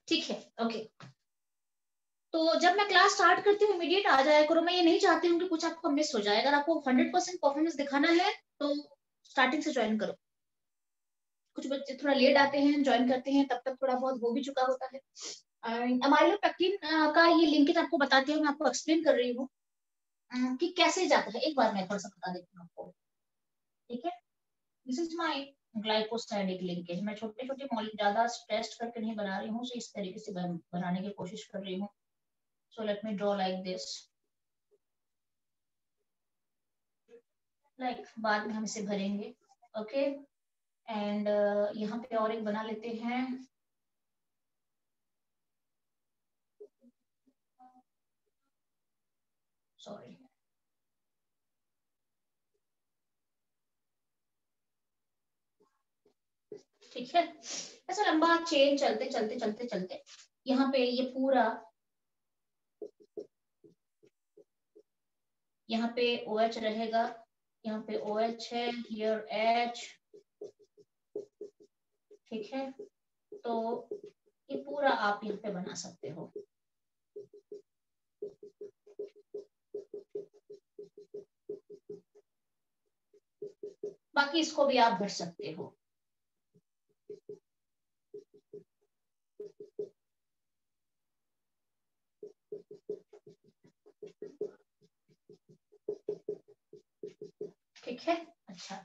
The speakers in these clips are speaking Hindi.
ठीक है, ओके। तो जब मैं क्लास स्टार्ट करती हूँ इमीडिएट आ जाया करो, मैं ये नहीं चाहती हूँ कि कुछ आपको मिस हो जाए। अगर आपको 100% परफॉर्मेंस दिखाना है तो स्टार्टिंग से ज्वाइन करो। कुछ बच्चे थोड़ा लेट आते हैं, ज्वाइन करते हैं, तब तक थोड़ा बहुत हो भी चुका होता है। अमाइलोपेक्टिन का ये लिंकेज आपको बताती हूँ, मैं आपको एक्सप्लेन कर रही हूँ कि कैसे जाता है। एक बार मैं थोड़ा सा बता देती हूँ आपको, ठीक है। This is my glycosidic linkage. मैं छोटे छोटे मॉलिक्यूल ज्यादा स्ट्रेस करके नहीं बना रही हूँ, इस तरीके से बनाने की कोशिश कर रही हूँ। So let me draw like this, like बाद में हम इसे भरेंगे, ओके। एंड यहाँ पे और एक बना लेते हैं। सॉरी, ठीक है। ऐसा लंबा चेन चलते चलते चलते चलते यहाँ पे ये पूरा, यहाँ पे OH रहेगा, यहाँ पे OH है, हियर H, ठीक है। तो ये पूरा आप यहाँ पे बना सकते हो। बाकी इसको भी आप भर सकते हो। ठीक है, अच्छा।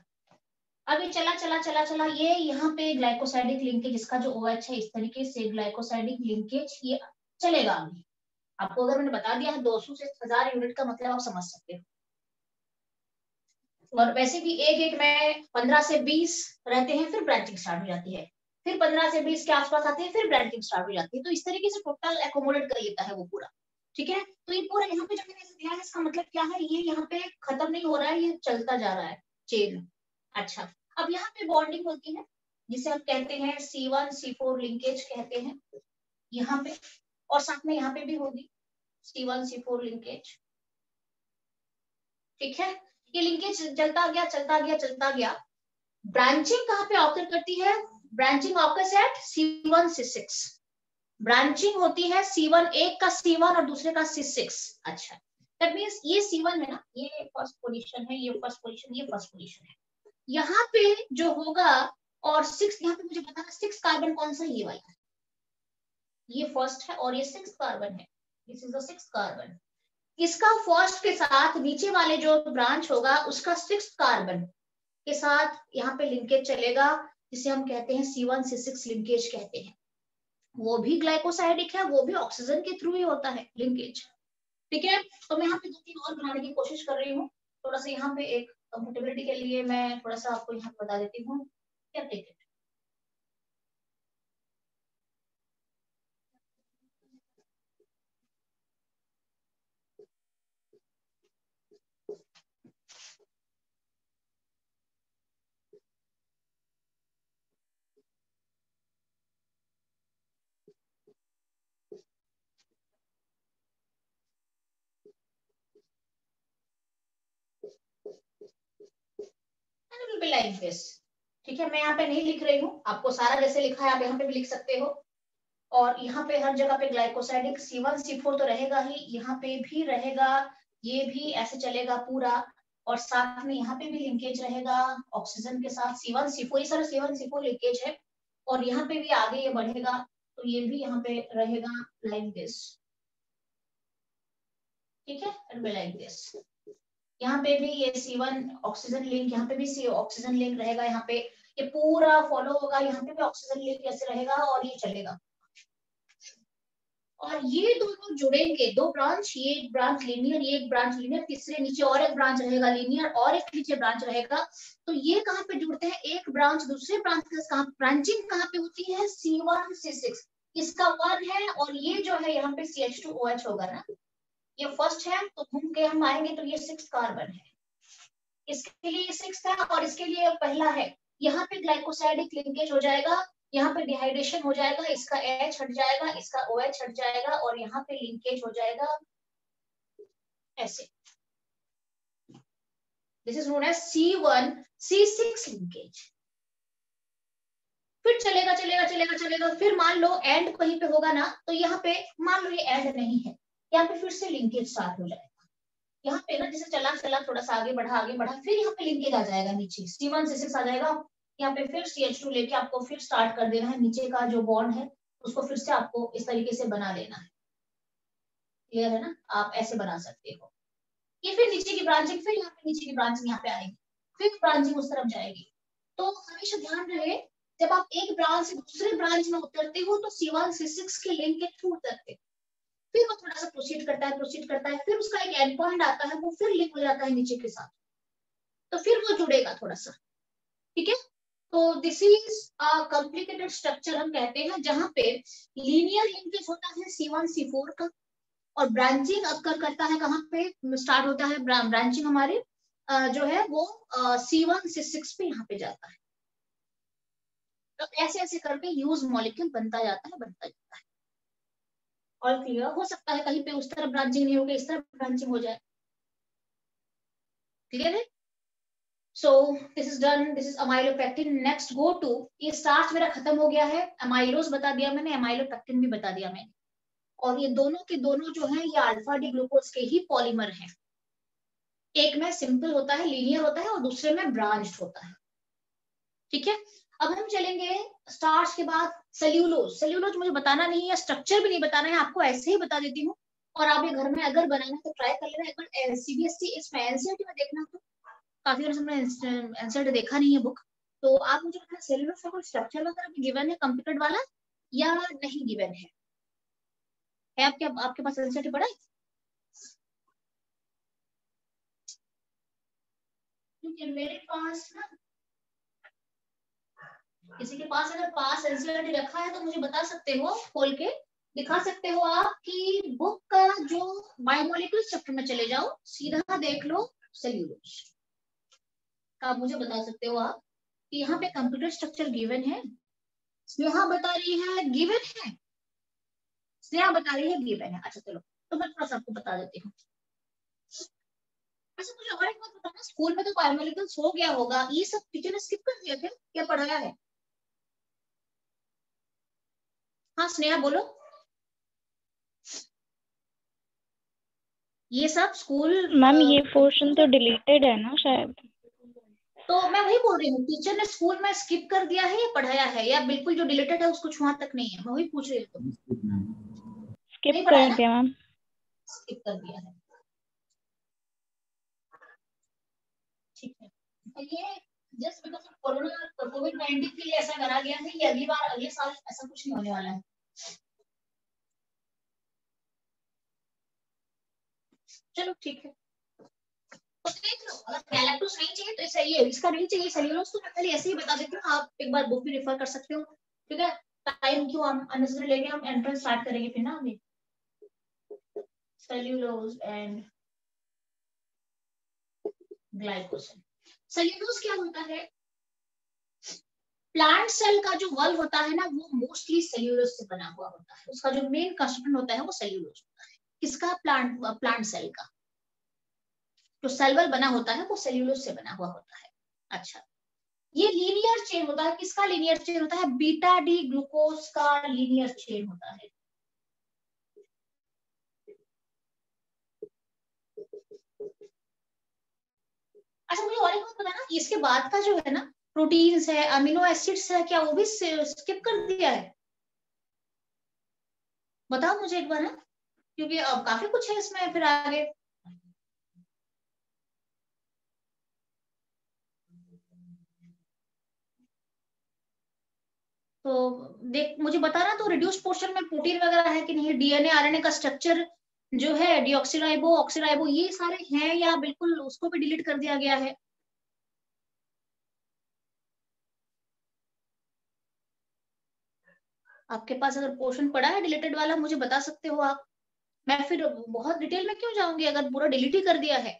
अब ये चला चला चला चला, ये यहाँ पे ग्लाइकोसाइडिक लिंकेज, इसका जो OH है, इस तरीके से ग्लाइकोसाइडिक लिंकेज ये चलेगा अभी। आपको अगर मैंने बता दिया है 200 से 1000 यूनिट का मतलब आप समझ सकते हो। और वैसे भी एक एक में 15 से 20 रहते हैं, फिर ब्रांचिंग स्टार्ट हो जाती है। फिर 15 से 20 के आसपास आते हैं, फिर ब्रांचिंग स्टार्ट हो जाती है। तो इस तरीके से टोटल एकोमोडेट कर लेता है वो पूरा, ठीक है। तो ये पूरा यहाँ पे जो मैंने दिया है, इसका मतलब क्या है, ये यहाँ पे खत्म नहीं हो रहा है, ये चलता जा रहा है चेन। अच्छा, अब यहाँ पे बॉन्डिंग होती है, जिसे हम कहते हैं C1C4 लिंकेज कहते हैं यहाँ पे। और साथ में यहाँ पे भी होगी C1C4 लिंकेज, ठीक है। ये लिंकेज चलता गया चलता गया चलता गया। ब्रांचिंग कहाँ पे ऑकर करती है? Branching occurs eight C1 C6। Branching होती है C1, एक का C1 और दूसरे का C6। अच्छा, दैट मींस ये C1 है ना, ये फर्स्ट पोजीशन है, ये फर्स्ट पोजीशन, ये फर्स्ट पोजीशन है। यहाँ पे जो होगा, और 6 यहाँ पे मुझे बताना 6 कार्बन कौन सा, ये वाला, ये फर्स्ट है और ये 6 कार्बन है। This is the 6 carbon. इसका फर्स्ट के साथ नीचे वाले जो ब्रांच होगा उसका 6 कार्बन के साथ यहाँ पे लिंकेज चलेगा, जिसे हम कहते हैं C1 C6 लिंकेज कहते हैं। वो भी ग्लाइकोसाइडिक है, वो भी ऑक्सीजन के थ्रू ही होता है लिंकेज, ठीक है। तो मैं यहाँ पे 2-3 और बनाने की कोशिश कर रही हूँ। थोड़ा सा यहाँ पे एक कंफर्टेबिलिटी के लिए मैं थोड़ा सा आपको यहाँ बता देती हूँ, क्या टेक इट। लाइक दिस, ठीक है। मैं यहाँ पे नहीं लिख रही हूँ, आपको सारा जैसे लिखा है आप यहाँ पे भी लिख सकते हो। और यहाँ पे हर जगह पे ग्लाइकोसाइडिक C1 C4 तो रहेगा ही, यहाँ पे भी रहेगा, ये भी ऐसे चलेगा पूरा। और साथ में यहाँ पे भी लिंकेज रहेगा ऑक्सीजन के साथ C1 C4, ये सारा C1 C4 लिंकेज है। और यहाँ पे भी आगे ये बढ़ेगा, तो ये भी यहाँ पे रहेगा लाइक दिस, ठीक है, लाइक दिस। यहाँ पे भी ये C1 ऑक्सीजन लिंक, यहाँ पे भी C ऑक्सीजन लिंक रहेगा, यहाँ पे ये पूरा फॉलो होगा, यहाँ पे भी ऑक्सीजन लिंक ऐसे रहेगा और ये चलेगा। और ये दोनों जुड़ेंगे, दो ब्रांच, ये एक ब्रांच लीनियर, ये एक ब्रांच लीनियर, तीसरे नीचे और एक ब्रांच रहेगा लीनियर, और एक नीचे ब्रांच रहेगा। तो ये कहाँ पे जुड़ते हैं, एक ब्रांच दूसरे ब्रांच के साथ। ब्रांचिंग कहाँ पे होती है, C1 C6, इसका 1 है, और ये जो है यहाँ पे CH2OH होगा ना, ये फर्स्ट है, तो घूम के हम आएंगे तो ये 6 कार्बन है, इसके लिए 6 है और इसके लिए पहला है। यहाँ पे ग्लाइकोसाइडिक लिंकेज हो जाएगा, यहाँ पे डिहाइड्रेशन हो जाएगा, इसका H हट जाएगा, इसका OH हट जाएगा, और यहाँ पे लिंकेज हो जाएगा ऐसे। This is known as C1 C6 linkage. फिर चलेगा चलेगा चलेगा चलेगा, फिर मान लो एंड कहीं पे होगा ना, तो यहाँ पे मान लो ये एंड नहीं है, यहाँ पे फिर से लिंकेज स्टार्ट हो जाएगा। यहाँ पे ना जैसे चला चला थोड़ा सा आगे बढ़ा, फिर यहाँ पे लिंकेज आ जाएगा, नीचे C1C6 आ जाएगा, यहाँ पे फिर CH2 लेके आपको फिर स्टार्ट कर देना है, नीचे का जो बॉन्ड है उसको फिर से आपको इस तरीके से बना लेना है। क्लियर है ना, आप ऐसे बना सकते हो। ये फिर नीचे की ब्रांचिंग, फिर यहाँ पे नीचे की ब्रांचिंग यहाँ पे आएगी, फिर ब्रांचिंग उस तरफ जाएगी। तो हमेशा ध्यान रहे, जब आप एक ब्रांच से दूसरे ब्रांच में उतरते हो तो C1C6 के लिंक के थ्रू उतरते, फिर वो थोड़ा सा प्रोसीड करता है, फिर उसका एक एंड पॉइंट आता है, वो फिर लिंक हो जाता है नीचे के साथ, तो फिर वो जुड़ेगा थोड़ा सा। ठीक है, तो this is a complicated structure हम कहते हैं, जहां पे लीनियर लिंकेज होता है C1C4 का, और ब्रांचिंग अक्कर करता है कहाँ पे स्टार्ट होता है, ब्रांचिंग हमारे जो है वो C1C6 पे यहाँ पे जाता है। तो ऐसे ऐसे करके यूज मॉलिक्यूल बनता जाता है। और क्लियर हो सकता है कहीं पे उस तरफ ब्रांचिंग नहीं होगी, इस तरफ ब्रांचिंग हो जाए। क्लियर है? So this is done, this is amylopectin. Next go to, ये स्टार्च मेरा खत्म हो गया है, अमाइलोज बता दिया मैंने, अमाइलोपेक्टिन भी बता दिया मैंने, और ये दोनों के दोनों जो है ये अल्फा डी ग्लूकोज के ही पॉलीमर हैं। एक में सिंपल होता है, लीनियर होता है, और दूसरे में ब्रांच्ड होता है। ठीक है, अब हम चलेंगे स्टार्च के बाद सेल्यूलोज। सेल्यूलोज मुझे बताना नहीं है, स्ट्रक्चर भी नहीं बताना है आपको, ऐसे ही बता देती हूँ, और आप ये घर में अगर बनाना तो ट्राई कर लेना एक बार। CBSE इसमें एनसीईआरटी में देखना, तो काफी बार हमने एनसीईआरटी देखा नहीं है बुक, तो आप मुझे बताना सेल्यूलोज का कोई स्ट्रक्चर वगैरह गिवन है कंप्यूटर वाला या नहीं गिवन है? आपके पास एनसीईआरटी पढ़ा है? क्योंकि मेरे पास ना, किसी के पास अगर पास एनसीईआरटी रखा है तो मुझे बता सकते हो, खोल के दिखा सकते हो आप कि बुक का जो बायोमोलिक्यूल्स चैप्टर में चले जाओ, सीधा देख लो सेल्यूलोज का, मुझे बता सकते हो आप कि यहाँ पे कंप्यूटर स्ट्रक्चर गिवन है। स्नेहा बता रही है गिवन है, स्नेहा बता रही है गिवन है। अच्छा चलो, तो मैं थोड़ा सा आपको बता देती हूँ। अच्छा मुझे और एक बात बताना, स्कूल में तो बायोमोलिक्यूल्स हो गया होगा, ये सब टीचर ने स्किप कर दिया थे क्या पढ़ाया है? हाँ स्नेहा बोलो। ये सब स्कूल मैम ये पोर्शन तो डिलीटेड है ना शायद? तो मैं वही बोल रही हूँ, टीचर ने स्कूल में स्किप कर दिया है या पढ़ाया है, या बिल्कुल जो डिलीटेड है उसको छुआ तक नहीं है, मैं वही पूछ रही हूँ। स्किप नहीं कर पढ़ाया ना, दिया मैम। स्किप कर दिया है। ठीक है, तो ये जस्ट बिकॉज ऑफ कोरोना, कोविड-19 के लिए ऐसा करा गया है, ये अगली बार अगले साल ऐसा कुछ नहीं होने वाला है। चलो ठीक है, तो देख लो, अगर गैलेक्टोस नहीं चाहिए तो सही है, इसका नहीं चाहिए सेल्यूलोज, तो मैं खाली ऐसे ही बता देती हूँ, आप एक बार बुक भी रेफर कर सकते हो। ठीक है, टाइम क्यों हम अननेसेसरी लेंगे, हम एंट्रेंस स्टार्ट करेंगे फिर ना अभी। Cellulose and glycogen. सेल्यूलोज क्या होता है? प्लांट सेल का जो वॉल होता है ना, वो मोस्टली सेल्यूलोज से बना हुआ होता है, उसका जो मेन कंस्टिट्यूएंट होता है वो सेल्यूलोज होता है। किसका? प्लांट सेल का जो सेल वॉल बना होता है वो सेल्यूलोज से बना हुआ होता है। अच्छा, ये लीनियर चेन होता है, किसका लीनियर चेन होता है? बीटा डी ग्लूकोज का लीनियर चेन होता है। अच्छा मुझे और एक बात बताना, इसके बाद का जो है ना प्रोटीन्स है, अमीनो एसिड्स है, क्या वो भी स्किप कर दिया है? बताओ मुझे एक बार ना, क्योंकि अब काफी कुछ है इसमें फिर आगे। तो देख मुझे बताना, तो रिड्यूस पोर्शन में प्रोटीन वगैरह है कि नहीं, डीएनए आरएनए का स्ट्रक्चर जो है डीऑक्सीराइबो ऑक्सीराइबो ये सारे हैं, या बिल्कुल उसको भी डिलीट कर दिया गया है? आपके पास अगर पोर्शन पड़ा है डिलीटेड वाला, मुझे बता सकते हो आप, मैं फिर बहुत डिटेल में क्यों जाऊंगी, अगर पूरा डिलीट ही कर दिया है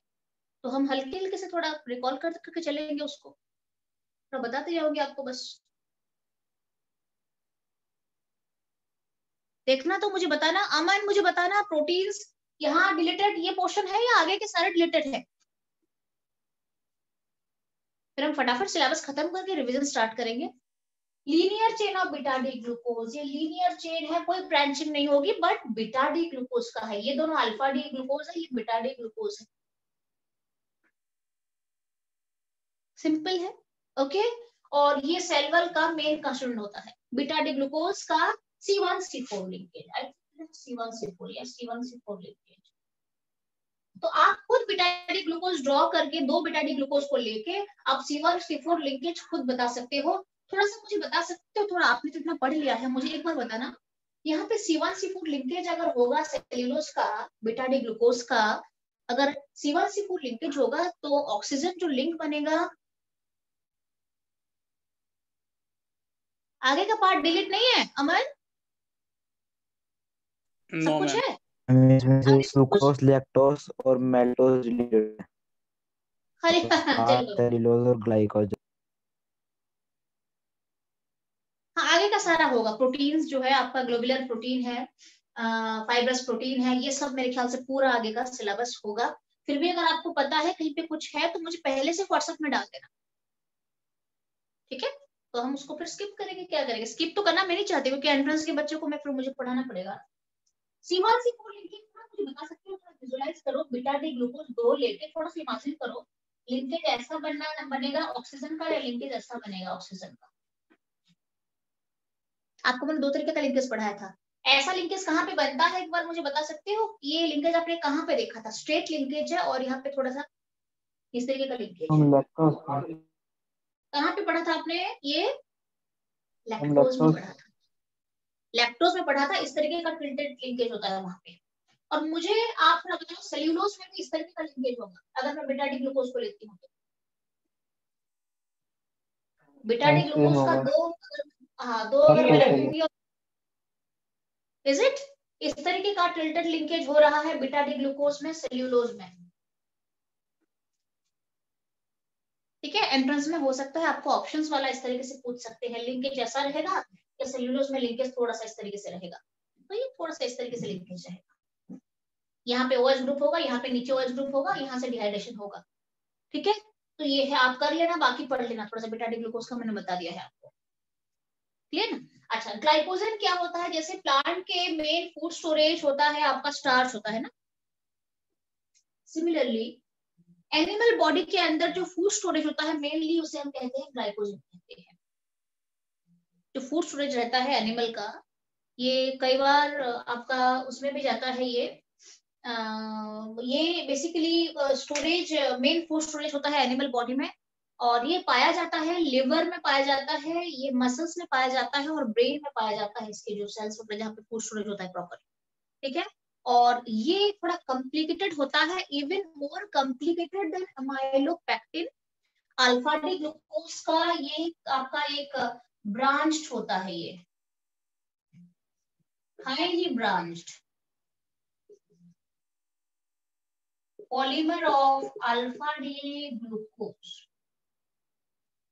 तो हम हल्के हल्के से थोड़ा रिकॉल करके चलेंगे उसको, थोड़ा बताते जाओगे आपको बस। देखना तो मुझे बताना, अमन मुझे बताना, प्रोटीन्स यहाँ डिलीटेड ये पोर्शन है या आगे के सारे डिलीटेड है? फिर हम फटाफट सिलेबस खत्म करके रिवीजन स्टार्ट करेंगे। Linear chain of beta D glucose, ये लीनियर चेन है, कोई ब्रांचिंग नहीं होगी, बट बीटा डी ग्लूकोज का है। ये दोनों अल्फा डी ग्लूकोज है, ये बीटा डी ग्लूकोज है। सिंपल है, ओके। और ये सेल वॉल का मेन कंस्टिट्यूएंट होता है बीटा डी ग्लूकोज का C1C4 लिंकेज, C1C4 या C1C4 लिंकेज। तो आप खुद बीटा डी ग्लूकोज ड्रॉ करके दो बीटा डी ग्लूकोज को लेके आप C1C4 लिंकेज खुद बता सकते हो। थोड़ा सा मुझे बता सकते हो, थोड़ा आपने तो इतना पढ़ लिया है, मुझे एक बार बताना, यहाँ पे C1C4 लिंकेज अगर होगा सेल्यूलोज का बीटा डी ग्लूकोज का, अगर C1C4 लिंकेज होगा तो ऑक्सीजन जो लिंक बनेगा, आगे का पार्ट डिलीट नहीं है अमन? सब कुछ है? इसमें से ग्लूकोज, लैक्टोज और मेल्टोज रिलेटेड है, सेल्यूलोज और ग्लाइकोज। हाँ, आगे का सारा होगा। प्रोटीन्स जो है आपका, ग्लोबुलर प्रोटीन है, फाइब्रस प्रोटीन है, ये सब मेरे ख्याल से पूरा आगे का सिलेबस होगा। फिर भी अगर आपको पता है कहीं पे कुछ है तो मुझे पहले से व्हाट्सएप में डाल देना, ठीक है? तो हम उसको फिर स्किप करेंगे। क्या करेंगे, स्किप तो करना मैं नहीं चाहती क्योंकि एंट्रेंस के बच्चों को मैं फिर मुझे पढ़ाना पड़ेगा। C1C4 लिंकेज मुझे बता सकते हो, थोड़ा विजुअलाइज करो। बीटा डी ग्लूकोज 2 लेके थोड़ा सा इमेजिन करो, लिंकेज ऐसा बनेगा ऑक्सीजन का, या लिंकेज ऐसा बनेगा ऑक्सीजन का। आपको मैंने दो तरीके का लिंकेज पढ़ाया था। ऐसा लिंकेज कहाँ पे बनता है, एक बार मुझे बता सकते हो? ये लिंकेज आपने कहाँ पे देखा था? स्ट्रेट लिंकेज है और यहाँ पे थोड़ा सा इस तरीके का लिंकेज कहाँ पे पढ़ा था आपने? ये लैक्टोज में पढ़ा था, लैक्टोज में पढ़ा था। इस तरीके का टिल्टेड लिंकेज होता है वहां पे। और मुझे आप थोड़ा बताओ, सेल्यूलोज में भी इस तरीके का लिंकेज होगा अगर मैं बीटा डी ग्लूकोज को लेती हूँ तो? बीटा डी ग्लूकोज का दो, हाँ, दो अगर मैं रखूंगी, इज इट? इस तरीके का टिल्टेड लिंकेज हो रहा है बीटा डी ग्लूकोज में, सेल्यूलोज में, ठीक है? एंट्रेंस में हो सकता है आपको ऑप्शंस वाला इस तरीके से पूछ सकते हैं, लिंकेज ऐसा रहेगा या सेल्यूलोज में लिंकेज थोड़ा सा इस तरीके से रहेगा? तो ये थोड़ा सा इस तरीके से लिंकेज रहेगा। यहाँ पे OH ग्रुप होगा, यहाँ पे नीचे OH ग्रुप होगा, यहाँ से डिहाइड्रेशन होगा, ठीक है? तो ये है, आप कर लेना, बाकी पढ़ लेना। थोड़ा सा बीटा डी ग्लूकोज का मैंने बता दिया है आपको, क्लियर ना? अच्छा, ग्लाइकोजन क्या होता है? जैसे प्लांट के मेन फूड स्टोरेज होता है आपका स्टार्च होता है ना, सिमिलरली एनिमल बॉडी के अंदर जो फूड स्टोरेज होता है मेनली उसे हम कहते हैं ग्लाइकोजन कहते हैं। जो फूड स्टोरेज रहता है एनिमल का, ये कई बार आपका उसमें भी जाता है, ये basically storage, main food storage होता है एनिमल बॉडी में, और ये पाया जाता है लिवर में, पाया जाता है ये मसल्स में, पाया जाता है और ब्रेन में पाया जाता है, इसके जो सेल्स होते हैं जहाँ पे फूड स्टोरेज होता है प्रॉपर, ठीक है? और ये थोड़ा कॉम्प्लिकेटेड होता है, even more complicated then amylopectin. Alpha D glucose का ये आपका एक ब्रांच्ड होता है, ये highly branched polymer of alpha D glucose.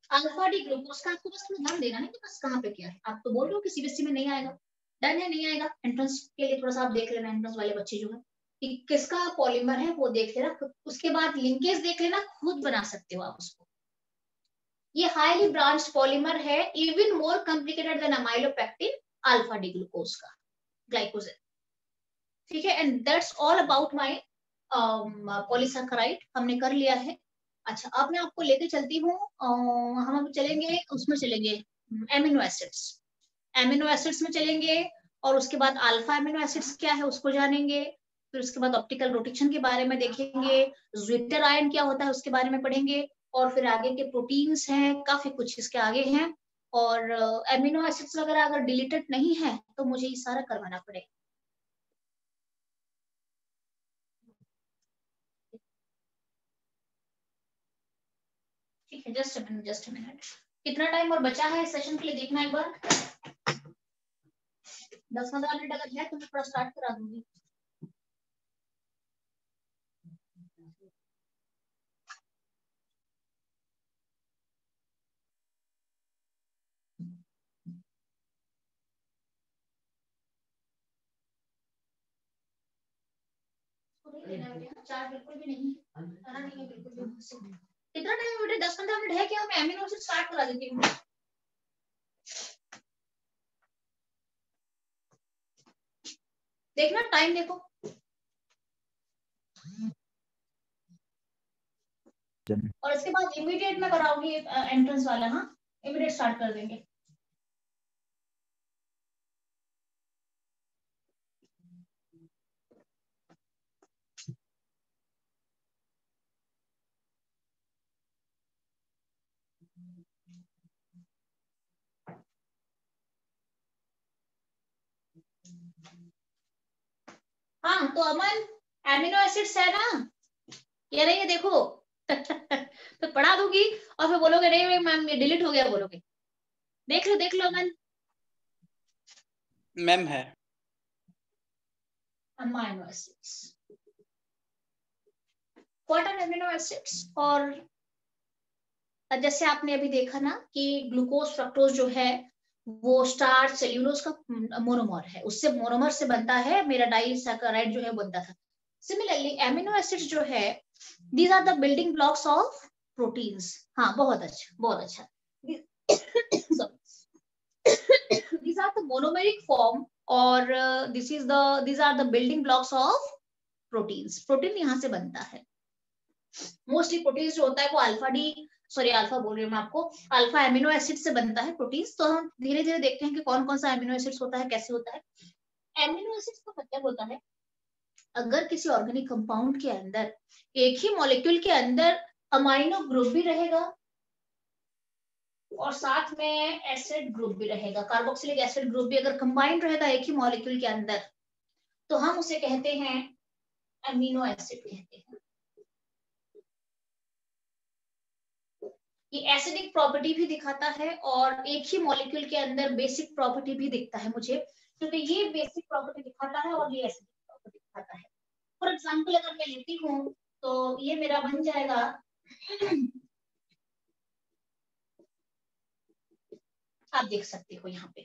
Alpha D glucose का आपको बस ध्यान देना है कि बस कहाँ पे क्या है। आप तो बोल रहे हो कि सीबीएसई में नहीं आएगा, डन है, नहीं आएगा। एंट्रेंस के लिए थोड़ा सा आप देख लेना, एंट्रेंस वाले बच्चे जो है कि किसका पॉलीमर है वो देख लेना, उसके बाद लिंकेज देख लेना, खुद बना सकते हो आप उसको। ये हाईली ब्रांच्ड पॉलीमर है, even more complicated then amylopectin, alpha D glucose का ग्लाइकोजन, ठीक है? And that's all about my polysaccharide, हमने कर लिया है। अच्छा, अब मैं आपको लेके चलती हूँ, हम अब चलेंगे उसमें, चलेंगे एमिनो एसिड्स, एमिनो एसिड्स में चलेंगे, और उसके बाद अल्फा एमिनो एसिड्स क्या है उसको जानेंगे, फिर उसके बाद ऑप्टिकल रोटेशन के बारे में देखेंगे, ज्विटर आयन क्या होता है उसके बारे में पढ़ेंगे, और फिर आगे के प्रोटीन्स हैं, काफी कुछ इसके आगे हैं। और एमिनो एसिड्स वगैरह अगर डिलीटेड नहीं है तो मुझे ये सारा करवाना पड़ेगा, ठीक है? Just a minute, just a minute. कितना टाइम और बचा है इस सेशन के लिए देखना एक बार। 10-15 मिनट अगर है तो मैं थोड़ा स्टार्ट करा दूंगी। चार्ज बिल्कुल भी नहीं है, बिल्कुल भी। कितना टाइम बेटे? 10-15 मिनट है क्या? मैं एमिनो एसिड स्टार्ट करा देती हूँ। देखना टाइम देखो। और इसके बाद इमीडिएट मैं कराऊंगी एंट्रेंस वाला। हाँ, इमीडिएट स्टार्ट कर देंगे। हाँ तो अमन, एमिनो एसिड्स है ना, ये नहीं है देखो। तो पढ़ा दूंगी और फिर बोलोगे नहीं मैम ये डिलीट हो गया बोलोगे। देख लो अमन। मैम है amino acids, what are amino acids. और जैसे आपने अभी देखा ना कि ग्लूकोज फ्रक्टोज जो है वो स्टार्च सेल्यूलोज का मोनोमर है, उससे मोनोमर से बनता है मेरा डाइसैकेराइड जो है बनता था। सिमिलरली एमिनो एसिड्स जो है these are the building blocks of proteins. हाँ बहुत अच्छा बहुत अच्छा। these are the monomeric form और these are the building blocks of proteins। Protein यहाँ से बनता है। मोस्टली प्रोटीन्स जो होता है वो अल्फा बोल रही हूँ मैं आपको, अल्फा एमिनो एसिड से बनता है प्रोटीन्स। तो हम धीरे धीरे देखते हैं कि कौन कौन सा एमिनो एसिड्स होता है, कैसे होता है। एमिनो एसिड्स का मतलब होता है अगर किसी ऑर्गेनिक कंपाउंड के अंदर एक ही मॉलिक्यूल के अंदर अमाइनो ग्रुप भी रहेगा और साथ में एसिड ग्रुप भी रहेगा, कार्बोक्सिलिक एसिड ग्रुप भी अगर कंबाइंड रहेगा एक ही मॉलिक्यूल के अंदर, तो हम उसे कहते हैं अमीनो एसिड कहते हैं। ये एसिडिक प्रॉपर्टी भी दिखाता है और एक ही मॉलिक्यूल के अंदर बेसिक प्रॉपर्टी भी दिखता है मुझे, क्योंकि ये बेसिक प्रॉपर्टी दिखाता है और ये एसिडिक प्रॉपर्टी दिखाता है। फॉर एग्जांपल अगर मैं लेती हूँ तो ये मेरा बन जाएगा आप देख सकते हो यहाँ पे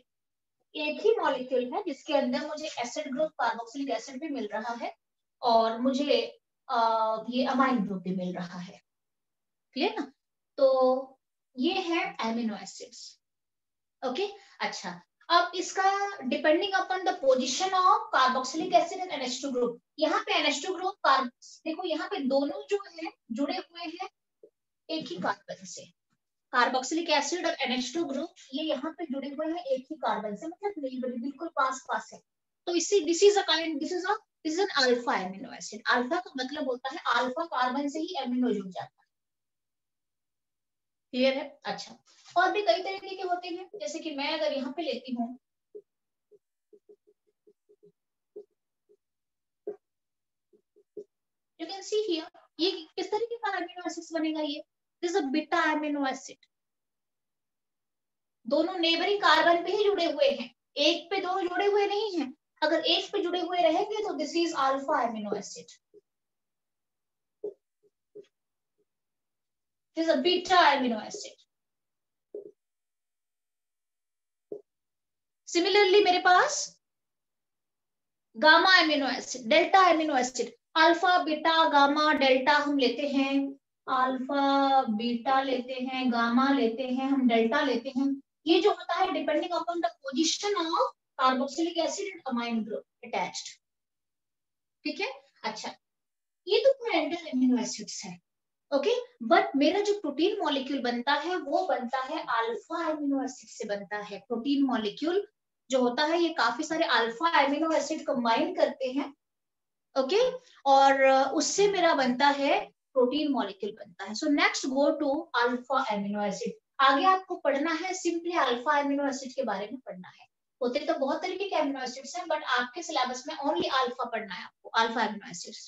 एक ही मॉलिक्यूल है जिसके अंदर मुझे एसिड ग्रुप कार्बोक्सिलिक एसिड भी मिल रहा है और मुझे ये अमाइन ग्रुप भी मिल रहा है। क्लियर ना? तो ये है एमिनो एसिड्स। ओके अच्छा, अब इसका depending upon the position of carboxylic acid and NH2 group, यहाँ पे NH2 ग्रुप देखो यहाँ पे दोनों जो है जुड़े हुए हैं एक ही कार्बन से। कार्बोक्सिलिक एसिड और NH2 ग्रुप ये यहाँ पे जुड़े हुए हैं एक ही कार्बन से, मतलब बिल्कुल पास पास है। तो इसी this is an alpha amino acid. Alpha का मतलब होता है अल्फा कार्बन से ही एमिनो जुड़ जाता है। क्लियर है? अच्छा, और भी कई तरीके के होते हैं, जैसे कि मैं अगर यहाँ पे लेती हूँ यू कैन सी हियर, ये किस तरीके का एमिनो एसिड बनेगा। ये this is a beta amino acid. दोनों नेबरिंग कार्बन पे ही जुड़े हुए हैं, एक पे दोनों जुड़े हुए नहीं हैं। अगर एक पे जुड़े हुए रहेंगे तो this is alpha amino acid, this is a beta amino acid. Similarly मेरे पास gamma amino acid, delta amino acid, alpha beta gamma delta हम लेते हैं, अल्फा बीटा लेते हैं, गामा लेते हैं, हम डेल्टा लेते हैं। ये जो होता है depending upon the position of carboxylic acid and amine group attached. ठीक है? अच्छा, ये तो पैरेंटल एमिनो एसिड्स है। ओके, बट मेरा जो प्रोटीन मॉलिक्यूल बनता है वो बनता है अल्फा एमिनो एसिड से बनता है। प्रोटीन मॉलिक्यूल जो होता है ये काफी सारे अल्फा एमिनो एसिड कंबाइन करते हैं। ओके, और उससे मेरा बनता है प्रोटीन मॉलिक्यूल बनता है। So next go to alpha amino acid. आगे आपको पढ़ना है सिंपली अल्फा एमिनो एसिड के बारे में पढ़ना है। होते तो बहुत तरीके के एमिनो एसिड्स हैं बट आपके सिलेबस में ओनली अल्फा पढ़ना है आपको, alpha amino acids.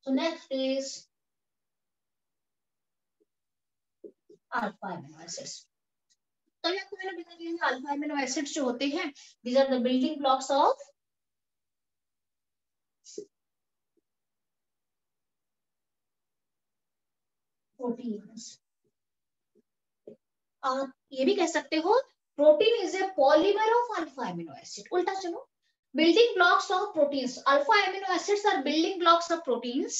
So next is alpha amino acids. तो ये आपको मैंने बता दिया है अल्फा एमिनो एसिड्स जो होते हैं these are the building blocks of proteins. आप ये भी कह सकते हो protein is a polymer of alpha amino acid. उल्टा चलो, building blocks of proteins, alpha amino acids are building blocks of proteins.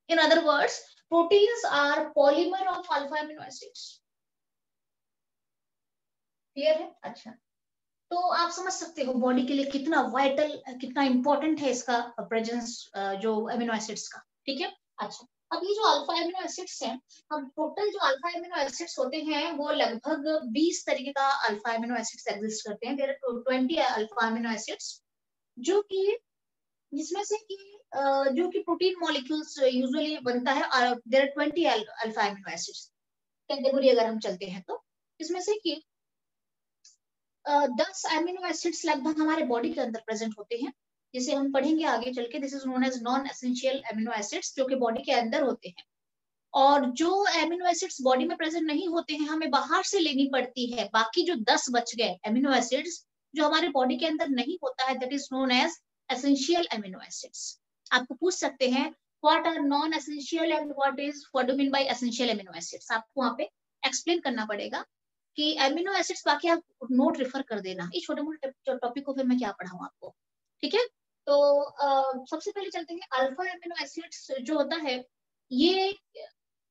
In other words, proteins are polymer of alpha amino acids. Clear है? अच्छा, तो आप समझ सकते हो बॉडी के लिए कितना वाइटल, कितना इंपॉर्टेंट है इसका प्रेजेंस जो एमिनो एसिड्स का। ठीक है। अच्छा, अब ये जो अल्फा एमिनो एसिड्स हैं, अब टोटल जो अल्फा एमिनो एसिड्स होते हैं वो लगभग 20 तरीके का अल्फा एमिनो एसिड्स एग्जिस्ट करते हैं। There are 20 alpha amino acids, जो कि जिसमें से कि जो कि प्रोटीन मॉलिक्यूल्स यूजुअली बनता है। There are 20 alpha amino acids category अगर हम चलते हैं तो इसमें से कि 10 एमिनो एसिड्स लगभग हमारे बॉडी के अंदर प्रेजेंट होते हैं, जिसे हम पढ़ेंगे आगे चल के। This is known as non essential amino acids, जो कि बॉडी के अंदर होते हैं। और जो एमिनो एसिड्स बॉडी में प्रेजेंट नहीं होते हैं, हमें बाहर से लेनी पड़ती है। बाकी जो 10 बच गए एमिनो एसिड्स जो हमारे बॉडी के अंदर नहीं होता है, that is known as essential amino acids. आपको पूछ सकते हैं what are non essential and what do mean by essential amino acids. आपको वहां पे एक्सप्लेन करना पड़ेगा कि एमिनो एसिड्स, बाकी आप नोट रेफर कर देना। ये छोटे मोटे टॉपिक को फिर मैं क्या पढ़ाऊं आपको। ठीक है। तो सबसे पहले चलते हैं अल्फा एमिनो एसिड्स जो होता है, ये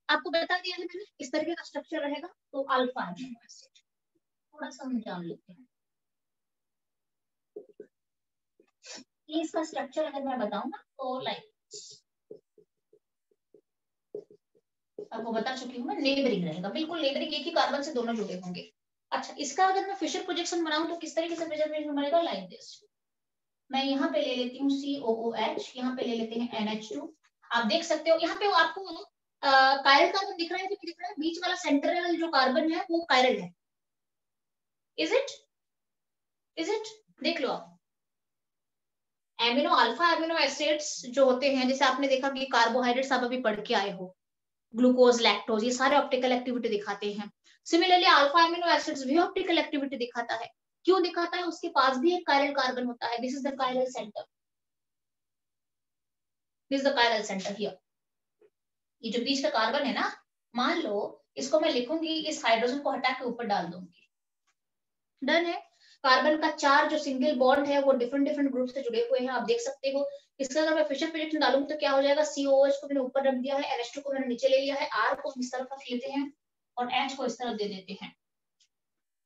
आपको बता दिया है मैंने, इस तरीके का स्ट्रक्चर रहेगा। तो अल्फा एमिनो एसिड थोड़ा सा हम जान लेते हैं। ये इसका स्ट्रक्चर अगर मैं बताऊं ना तो लाइक आपको बता चुकी हूँ मैं, नेबरिंग रहेगा, बिल्कुल नेबरिंग, एक ही कार्बन से दोनों जुड़े होंगे। अच्छा, इसका अगर मैं फिशर प्रोजेक्शन बनाऊं तो किस तरीके से फिशर प्रोजेक्शन बनेगा, लाइक दिस। मैं यहाँ पे ले लेती हूँ COOH, यहाँ पे ले लेते हैं NH2। आप देख सकते हो यहाँ पे आपको कायरल कार्बन दिख रहा है कि नहीं दिख रहा है? बीच वाला सेंट्रल जो कार्बन है वो कायरल है। इज इट देख लो आप। अल्फा एमिनो एसिड्स जो होते हैं, जैसे आपने देखा कि कार्बोहाइड्रेट्स आप अभी पढ़ के आए हो, ग्लूकोज, लैक्टोज, ये सारे ऑप्टिकल एक्टिविटी दिखाते हैं। सिमिलरली अल्फा एमिनो एसिड्स भी ऑप्टिकल एक्टिविटी दिखाता है। क्यों दिखाता है? उसके पास भी एक कायरल कार्बन होता है। This is the chiral centre, this is the chiral centre here. ये जो बीच का कार्बन है ना, मान लो इसको मैं लिखूंगी, इस हाइड्रोजन को हटा के ऊपर डाल दूंगी। डन है। कार्बन का 4 जो सिंगल बॉन्ड है वो डिफरेंट डिफरेंट ग्रुप से जुड़े हुए हैं, आप देख सकते हो। इसका अगर मैं फिशर प्रोजेक्शन डालूंगी तो क्या हो जाएगा, COOH को मैंने ऊपर रख दिया है, NH2 को मैंने नीचे ले लिया है, R को इस तरफ रख लेते हैं और H को इस तरफ दे देते हैं।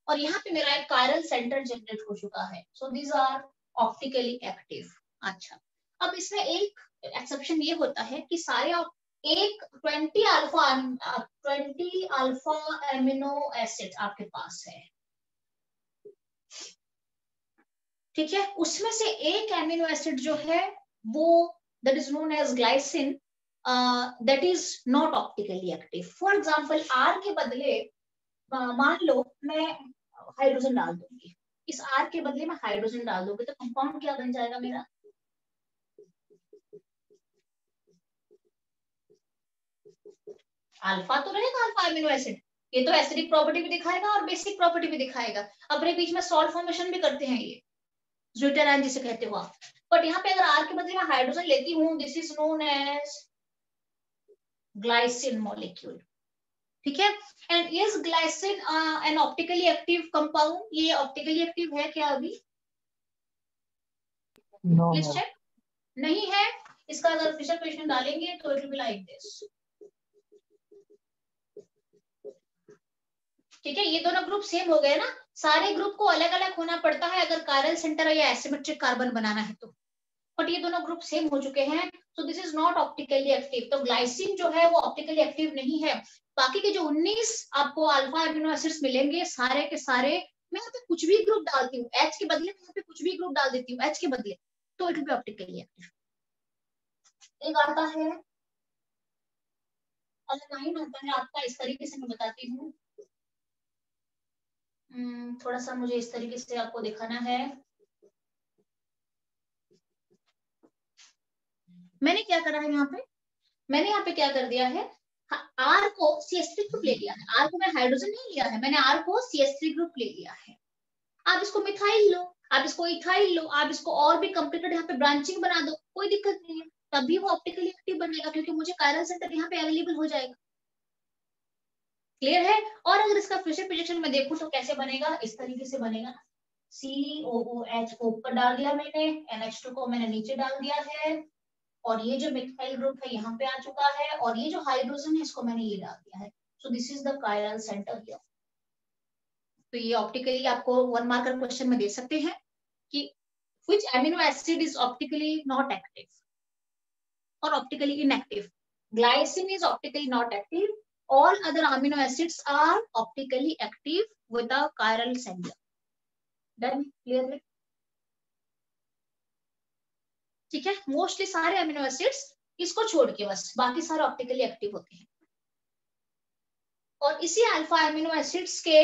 और यहाँ पे मेरा एक कायरल सेंटर जनरेट हो चुका है। So these are optically active. अच्छा, अब इसमें एक एक्सेप्शन ये होता है कि सारे एक 20 अल्फा एमिनो एसिड आपके पास है, ठीक है। उसमें से एक एमिनो एसिड जो है वो that is known as glycine, that is not optically active. For example R के बदले मान लो मैं हाइड्रोजन डाल दूंगी, इस R के बदले में हाइड्रोजन डाल दूंगी तो कंपाउंड क्या बन जाएगा मेरा, अल्फा तो रहेगा, अल्फा एमिनो एसिड। ये तो एसिडिक प्रॉपर्टी भी दिखाएगा और बेसिक प्रॉपर्टी भी दिखाएगा। अपने बीच में सॉल्ट फॉर्मेशन भी करते हैं, ये ज्यूटेराइन जिसे कहते हो आप। बट यहाँ पे अगर R के बदले में हाइड्रोजन लेती हूँ, this is known as glycine molecule, ठीक है। And is glycine an optically active compound? ये ऑप्टिकली एक्टिव है क्या अभी? No please check. नहीं है। इसका अगर फिशर प्रोजेक्शन डालेंगे तो it will be like this, ठीक है। ये दोनों ग्रुप सेम हो गए ना, सारे ग्रुप को अलग अलग होना पड़ता है अगर कायरल सेंटर या एसिमेट्रिक कार्बन बनाना है तो, बट ये दोनों ग्रुप सेम हो चुके हैं। सो this is not optically active. तो ग्लाइसिन जो है वो ऑप्टिकली एक्टिव नहीं है। बाकी के जो 19 आपको अल्फा एमिनो एसिड्स मिलेंगे, सारे के सारे मैं यहाँ पे कुछ भी ग्रुप डालती हूँ, H के बदले में यहाँ पे कुछ भी ग्रुप डाल देती हूँ H के बदले, तो it will B optically active. एक आता है अलानाइन, आता है आपका, इस तरीके से मैं बताती हूँ। थोड़ा सा मुझे इस तरीके से आपको दिखाना है। मैंने क्या करा है यहाँ पे, मैंने यहाँ पे क्या कर दिया है, R को CH3 ग्रुप ले लिया है। R को मैं हाइड्रोजन नहीं लिया है, मैंने R को CH3 ग्रुप ले लिया है। आप इसको मिथाइल लो, आप इसको इथाइल लो, आप इसको और भी कॉम्प्लिकेटेड यहाँ पे ब्रांचिंग बना दो, कोई दिक्कत नहीं है, तभी वो ऑप्टिकली एक्टिव बनेगा, क्योंकि मुझे कायरल सेंटर यहाँ पे अवेलेबल हो जाएगा। क्लियर है। और अगर इसका फिशर प्रोजेक्शन में देखूं तो कैसे बनेगा, इस तरीके से बनेगा। COOH को ऊपर डाल दिया मैंने, NH2 को मैंने नीचे डाल दिया है, और ये जो मिथाइल ग्रुप है यहाँ पे आ चुका है, और ये जो हाइड्रोजन है इसको मैंने ये डाल दिया है। So this is the chiral centre here. तो ये ऑप्टिकली आपको 1 मार्क का क्वेश्चन में दे सकते हैं कि which amino acid is optically not active or optically inactive. Glycine is optically not active. All other amino acids are optically active with a chiral center. Done? Clear? ठीक है, मोस्टली सारे अमीनो एसिड्स इसको छोड़ के बस बाकी सारे ऑप्टिकली एक्टिव होते हैं। और इसी अल्फा अमीनो एसिड्स के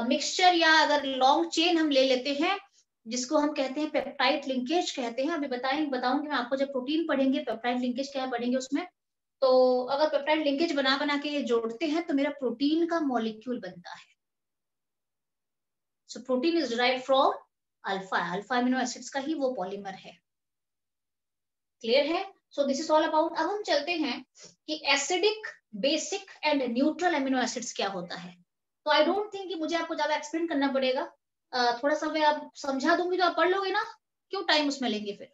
मिक्सचर या अगर लॉन्ग चेन हम ले लेते हैं जिसको हम कहते हैं पेप्टाइड लिंकेज कहते हैं। अभी बताऊंगी मैं आपको, जब प्रोटीन पढ़ेंगे पेप्टाइड लिंकेज क्या पढ़ेंगे उसमें। तो अगर पेप्टाइड लिंकेज बना बना के जोड़ते हैं तो मेरा प्रोटीन का मॉलिक्यूल बनता है। So protein is derived from alpha amino acids का ही वो पॉलीमर है। क्लियर है? So this is all about. अब हम चलते हैं कि acidic, basic and neutral amino acids क्या होता है। तो आई डोंट थिंक कि मुझे आपको ज्यादा एक्सप्लेन करना पड़ेगा, थोड़ा सा मैं आप समझा दूंगी तो आप पढ़ लोगे ना, क्यों टाइम उसमें लेंगे फिर।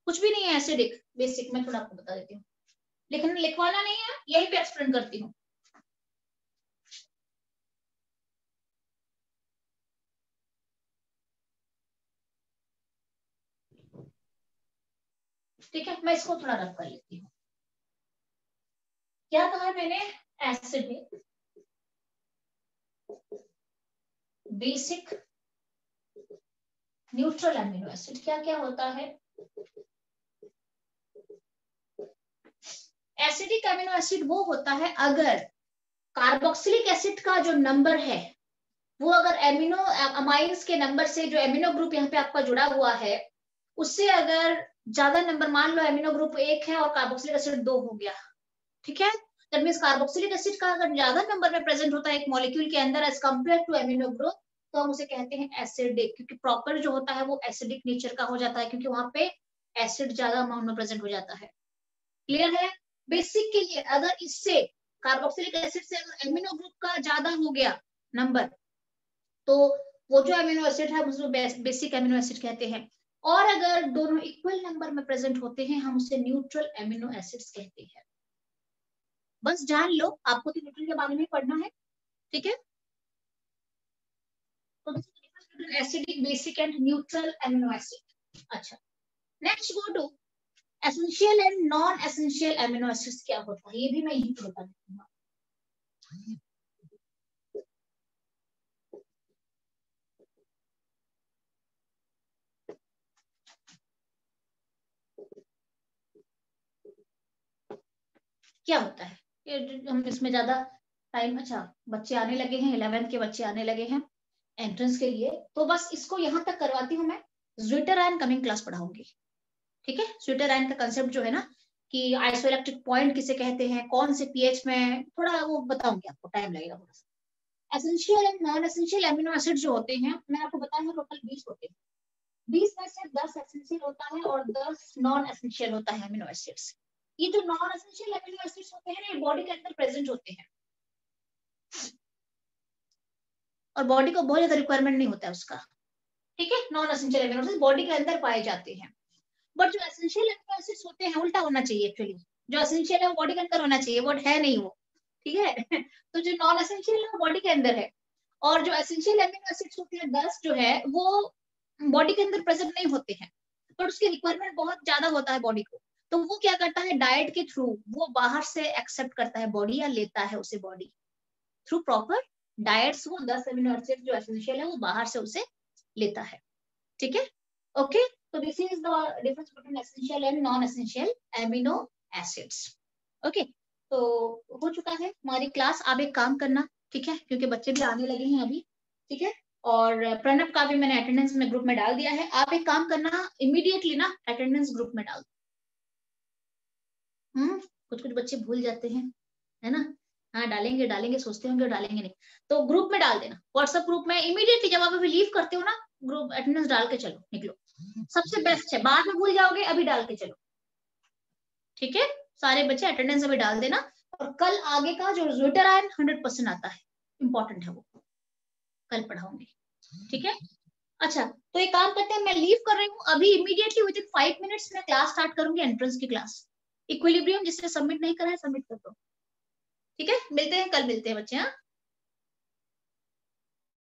कुछ भी नहीं है एसिडिक बेसिक, मैं थोड़ा आपको बता देती हूँ, लेकिन लिखवाना नहीं है, यही पे एक्सप्लेन करती हूँ। ठीक है, मैं इसको थोड़ा रफ कर लेती हूँ। क्या कहा मैंने? Acidic, basic, neutral amino acid क्या क्या होता है? एसिडिक अमीनो एसिड वो होता है अगर कार्बोक्सिलिक एसिड का जो नंबर है वो अगर एमिनो अमाइंस के नंबर से, जो एमिनो ग्रुप यहाँ पे आपका जुड़ा हुआ है उससे अगर ज्यादा नंबर, मान लो एमिनो ग्रुप 1 है और कार्बोक्सिलिक एसिड 2 हो गया, ठीक है, दैट मींस कार्बोक्सिलिक एसिड का अगर ज्यादा नंबर में प्रेजेंट होता है एक मॉलिक्यूल के अंदर as compare to amino group, तो हम उसे कहते हैं एसिडिक, क्योंकि प्रॉपर जो होता है वो एसिडिक नेचर का हो जाता है, क्योंकि वहां पे एसिड ज्यादा अमाउंट में प्रेजेंट हो जाता है। क्लियर है? बेसिक के लिए अगर इससे कार्बोक्सिलिक एसिड से अगर एमिनो ग्रुप का ज्यादा हो गया नंबर, तो वो जो एमिनो एसिड है उसको बेसिक एमिनो एसिड कहते हैं। और अगर दोनों इक्वल नंबर में प्रेजेंट होते हैं हम उसे न्यूट्रल एमिनो एसिड्स कहते हैं। बस जान लो, आपको तो न्यूट्रल के बारे में पढ़ना है, ठीक है। तो acidic, basic and neutral amino acid. अच्छा, next go to essential and non essential amino acids क्या होता है, ये भी मैं यहीं पे बता देती हूँ। क्या होता है ये, हम इसमें ज्यादा टाइम, अच्छा बच्चे आने लगे हैं, 11th के बच्चे आने लगे हैं एंट्रेंस के लिए, तो बस इसको यहाँ तक करवाती हूँ मैं, ज़्विटर-आयन कमिंग क्लास पढ़ाऊंगी, ठीक है। ज़्विटर-आयन का कंसेप्ट जो है ना कि आइसोइलेक्ट्रिक पॉइंट किसे कहते हैं, कौन से पीएच में, थोड़ा वो बताऊंगी आपको, टाइम लगेगा थोड़ा सा। Essential and non essential amino acid जो होते हैं, मैं आपको बताया टोटल 20 होते हैं, 20 में से 10 एसेंशियल होता है और 10 नॉन एसेंशियल होता है एमिनो एसिड्स। ये जो नॉन एसेंशियल एमिनो एसिड्स होते हैं ये बॉडी के अंदर प्रेजेंट होते हैं और बॉडी को बहुत ज्यादा रिक्वायरमेंट नहीं होता है उसका, ठीक है। Non essential amino acids body के अंदर पाए जाते हैं, बट जो एसेंशियल एमिनो एसिड्स होते हैं उल्टा होना चाहिए एक्चुअली, जो एसेंशियल है वो बॉडी के अंदर होना चाहिए, बट है नहीं वो, ठीक है। तो जो नॉन एसेंशियल है वो बॉडी के अंदर है, और जो एसेंशियल एमिनो एसिड्स होते हैं 10 जो है वो बॉडी के अंदर प्रेजेंट नहीं होते हैं, बट उसकी रिक्वायरमेंट बहुत ज्यादा होता है बॉडी को। तो वो क्या करता है, डाइट के थ्रू वो बाहर से एक्सेप्ट करता है बॉडी, या लेता है उसे बॉडी थ्रू प्रॉपर डाइट्स, वो 10 एमिनो एसिड जो एसेंशियल है वो बाहर से उसे लेता है, ठीक है। ओके, तो this is the difference between essential and non essential amino acids. Okay, तो हो चुका है हमारी क्लास। आप एक काम करना, ठीक है, क्योंकि बच्चे भी आने लगे हैं अभी, ठीक है, और प्रणब का भी मैंने अटेंडेंस में ग्रुप में डाल दिया है। आप एक काम करना, इमीडिएटली ना अटेंडेंस ग्रुप में डाल, कुछ कुछ बच्चे भूल जाते हैं, है ना, हाँ डालेंगे डालेंगे सोचते होंगे, डालेंगे नहीं, तो ग्रुप में डाल देना, व्हाट्सएप ग्रुप में इमीडिएटली जब आप अभी लीव करते हो ना, ग्रुप अटेंडेंस डाल के चलो, निकलो, सबसे बेस्ट है, बाद में भूल जाओगे, अभी डाल के चलो, ठीक है। सारे बच्चे अटेंडेंस अभी डाल देना, और कल आगे का जो ज़्विटर-आयन 100% आता है, इंपॉर्टेंट है वो, कल पढ़ाऊंगी, ठीक है। अच्छा, तो एक काम करते हैं, मैं लीव कर रही हूँ अभी, इमीडिएटली विद इन 5 मिनट्स में क्लास स्टार्ट करूंगी, एंट्रेंस की क्लास। इक्विलिब्रियम जिसने सबमिट नहीं करा है सबमिट कर दो, ठीक है। मिलते हैं कल, मिलते हैं बच्चे, हाँ।